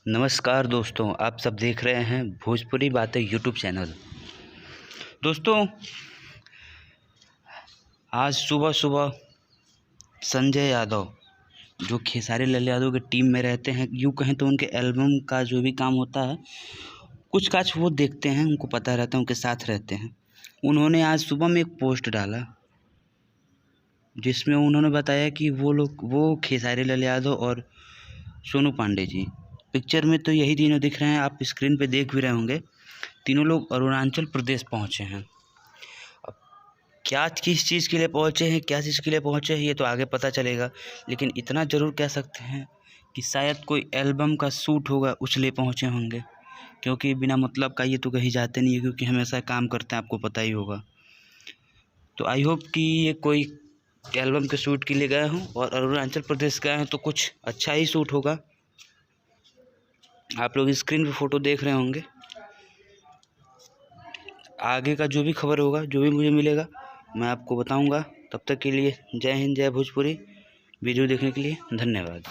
नमस्कार दोस्तों, आप सब देख रहे हैं भोजपुरी बातें यूट्यूब चैनल। दोस्तों, आज सुबह सुबह संजय यादव जो खेसारी लाल यादव की टीम में रहते हैं, यूँ कहें तो उनके एल्बम का जो भी काम होता है कुछ काज वो देखते हैं, उनको पता रहता है, उनके साथ रहते हैं। उन्होंने आज सुबह में एक पोस्ट डाला जिसमें उन्होंने बताया कि वो खेसारी लाल यादव और सोनू पांडे जी पिक्चर में तो यही तीनों दिख रहे हैं, आप स्क्रीन पे देख भी रहे होंगे। तीनों लोग अरुणाचल प्रदेश पहुंचे हैं। अब क्या किस चीज़ के लिए पहुंचे हैं, क्या चीज़ के लिए पहुंचे हैं, ये तो आगे पता चलेगा। लेकिन इतना ज़रूर कह सकते हैं कि शायद कोई एल्बम का शूट होगा, उसलिए पहुंचे होंगे। क्योंकि बिना मतलब का ये तो कहीं जाते नहीं है, क्योंकि हमेशा काम करते हैं, आपको पता ही होगा। तो आई होप कि ये कोई एल्बम के शूट के लिए गए हों और अरुणाचल प्रदेश गए हैं तो कुछ अच्छा ही शूट होगा। आप लोग स्क्रीन पे फ़ोटो देख रहे होंगे। आगे का जो भी खबर होगा, जो भी मुझे मिलेगा, मैं आपको बताऊंगा। तब तक के लिए जय हिंद, जय भोजपुरी। वीडियो देखने के लिए धन्यवाद।